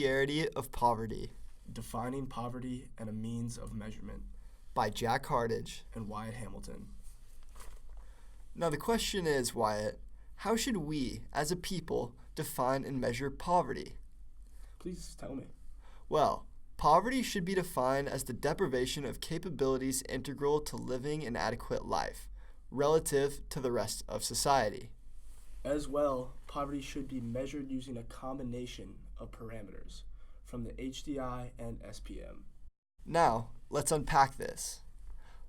Peculiarity of Poverty Defining Poverty and a Means of Measurement by Jack Hardage. and Wyatt Hamilton. Now the question is, Wyatt, how should we, as a people, define and measure poverty? Please tell me. Well, poverty should be defined as the deprivation of capabilities integral to living an adequate life, relative to the rest of society. As well, poverty should be measured using a combination of parameters from the HDI and SPM. Now, let's unpack this.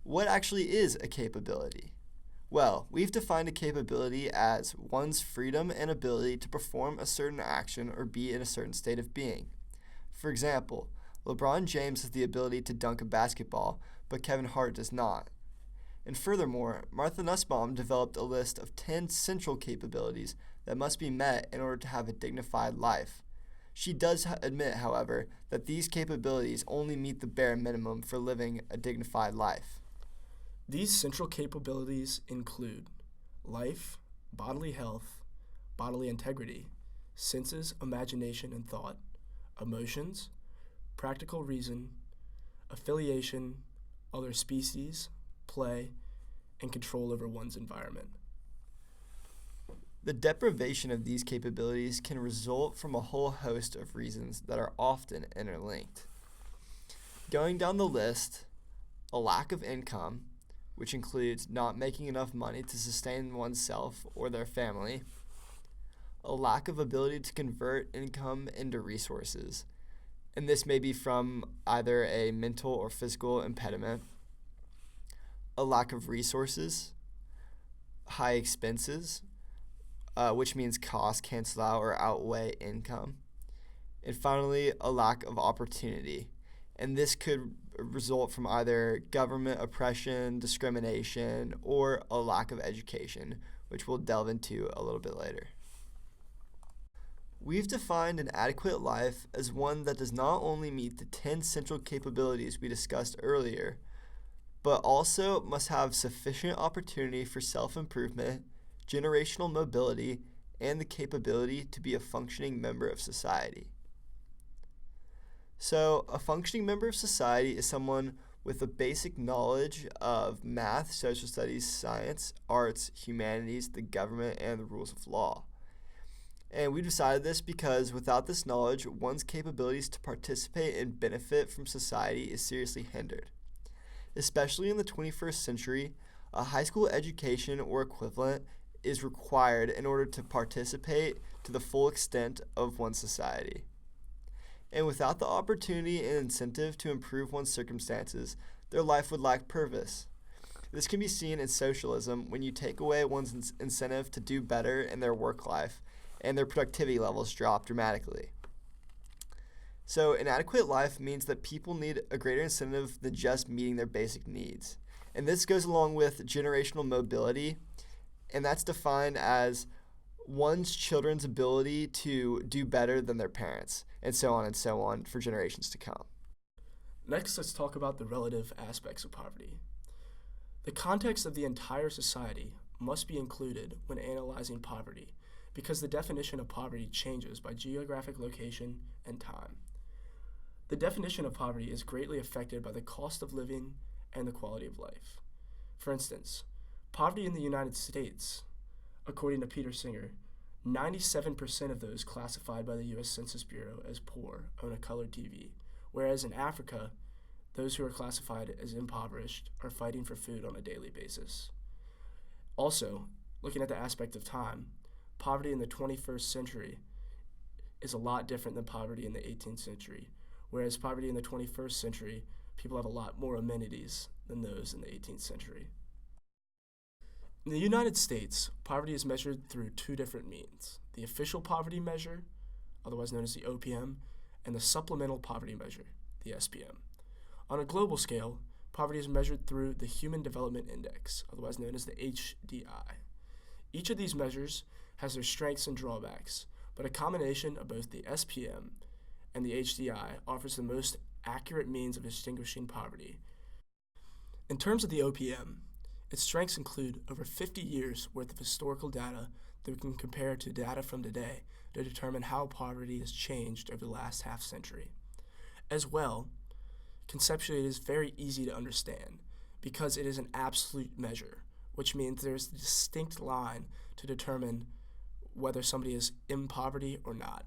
What actually is a capability? Well, we've defined a capability as one's freedom and ability to perform a certain action or be in a certain state of being. For example, LeBron James has the ability to dunk a basketball, but Kevin Hart does not. And furthermore, Martha Nussbaum developed a list of 10 central capabilities that must be met in order to have a dignified life. She does admit, however, that these capabilities only meet the bare minimum for living a dignified life. These central capabilities include life, bodily health, bodily integrity, senses, imagination, and thought, emotions, practical reason, affiliation, other species, play, and control over one's environment. The deprivation of these capabilities can result from a whole host of reasons that are often interlinked. Going down the list, a lack of income, which includes not making enough money to sustain oneself or their family, a lack of ability to convert income into resources, and this may be from either a mental or physical impediment, a lack of resources, high expenses, which means costs cancel out or outweigh income, and finally, a lack of opportunity. And this could result from either government oppression, discrimination, or a lack of education, which we'll delve into a little bit later. We've defined an adequate life as one that does not only meet the 10 central capabilities we discussed earlier, but also must have sufficient opportunity for self-improvement, generational mobility, and the capability to be a functioning member of society. So, a functioning member of society is someone with a basic knowledge of math, social studies, science, arts, humanities, the government, and the rules of law. And we decided this because without this knowledge, one's capabilities to participate and benefit from society is seriously hindered. Especially in the 21st century, a high school education or equivalent is required in order to participate to the full extent of one's society. And without the opportunity and incentive to improve one's circumstances, their life would lack purpose. This can be seen in socialism when you take away one's incentive to do better in their work life, and their productivity levels drop dramatically. So an adequate life means that people need a greater incentive than just meeting their basic needs. And this goes along with generational mobility, and that's defined as one's children's ability to do better than their parents, and so on for generations to come. Next, let's talk about the relative aspects of poverty. The context of the entire society must be included when analyzing poverty, because the definition of poverty changes by geographic location and time. The definition of poverty is greatly affected by the cost of living and the quality of life. For instance, poverty in the United States, according to Peter Singer, 97% of those classified by the U.S. Census Bureau as poor own a colored TV, whereas in Africa, those who are classified as impoverished are fighting for food on a daily basis. Also, looking at the aspect of time, poverty in the 21st century is a lot different than poverty in the 18th century, whereas poverty in the 21st century, people have a lot more amenities than those in the 18th century. In the United States, poverty is measured through two different means: the official poverty measure, otherwise known as the OPM, and the supplemental poverty measure, the SPM. On a global scale, poverty is measured through the Human Development Index, otherwise known as the HDI. Each of these measures has their strengths and drawbacks, but a combination of both the SPM and the HDI offers the most accurate means of distinguishing poverty. In terms of the OPM, Its strengths include over 50 years worth of historical data that we can compare to data from today to determine how poverty has changed over the last half century. As well, conceptually it is very easy to understand because it is an absolute measure, which means there's a distinct line to determine whether somebody is in poverty or not.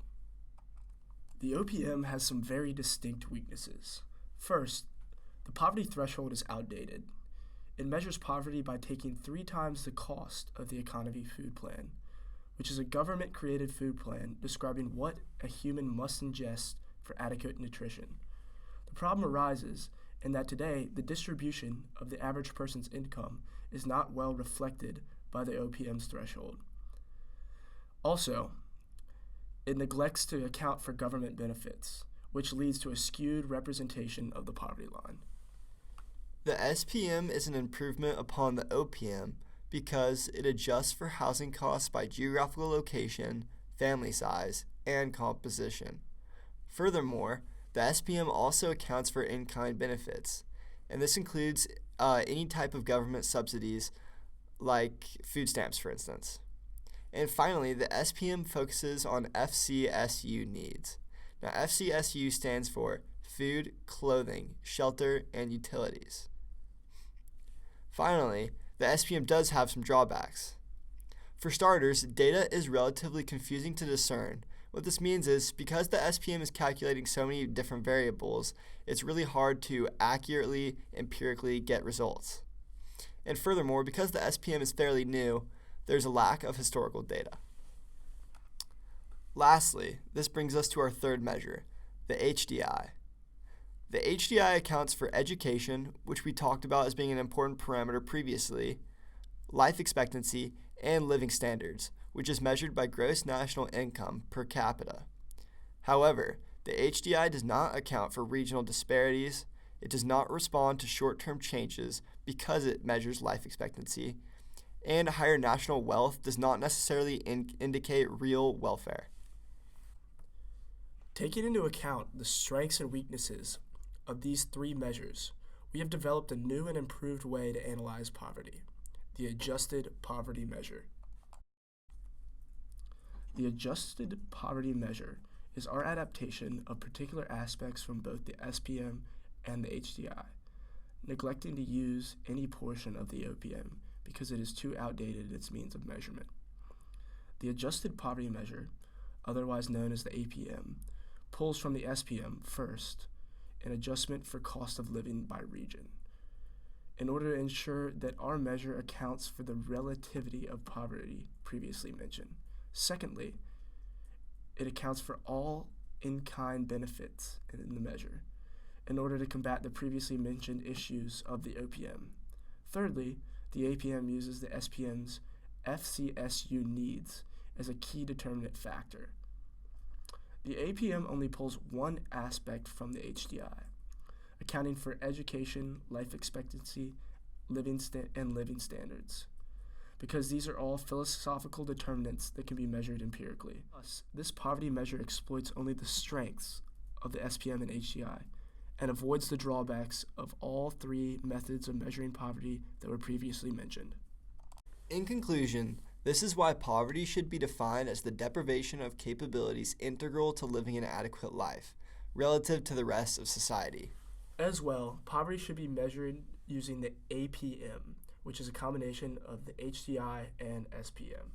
The OPM has some very distinct weaknesses. First, the poverty threshold is outdated. It measures poverty by taking 3 times the cost of the Economy Food Plan, which is a government-created food plan describing what a human must ingest for adequate nutrition. The problem arises in that today, the distribution of the average person's income is not well reflected by the OPM's threshold. Also, it neglects to account for government benefits, which leads to a skewed representation of the poverty line. The SPM is an improvement upon the OPM because it adjusts for housing costs by geographical location, family size, and composition. Furthermore, the SPM also accounts for in-kind benefits, and this includes any type of government subsidies like food stamps, for instance. And finally, the SPM focuses on FCSU needs. Now, FCSU stands for Food, Clothing, Shelter, and Utilities. Finally, the SPM does have some drawbacks. For starters, data is relatively confusing to discern. What this means is because the SPM is calculating so many different variables, it's really hard to accurately, empirically get results. And furthermore, because the SPM is fairly new, there's a lack of historical data. Lastly, this brings us to our third measure, the HDI. The HDI accounts for education, which we talked about as being an important parameter previously, life expectancy, and living standards, which is measured by gross national income per capita. However, the HDI does not account for regional disparities, it does not respond to short-term changes because it measures life expectancy, and higher national wealth does not necessarily indicate real welfare. Taking into account the strengths and weaknesses of these 3 measures, we have developed a new and improved way to analyze poverty, the adjusted poverty measure. The adjusted poverty measure is our adaptation of particular aspects from both the SPM and the HDI, neglecting to use any portion of the OPM because it is too outdated in its means of measurement. The adjusted poverty measure, otherwise known as the APM, pulls from the SPM first an adjustment for cost of living by region, in order to ensure that our measure accounts for the relativity of poverty previously mentioned. Secondly, it accounts for all in-kind benefits in the measure, in order to combat the previously mentioned issues of the OPM. Thirdly, the APM uses the SPM's FCSU needs as a key determinant factor. The APM only pulls one aspect from the HDI, accounting for education, life expectancy, living standards, because these are all philosophical determinants that can be measured empirically. Thus, this poverty measure exploits only the strengths of the SPM and HDI, and avoids the drawbacks of all 3 methods of measuring poverty that were previously mentioned. In conclusion, this is why poverty should be defined as the deprivation of capabilities integral to living an adequate life, relative to the rest of society. As well, poverty should be measured using the APM, which is a combination of the HDI and SPM.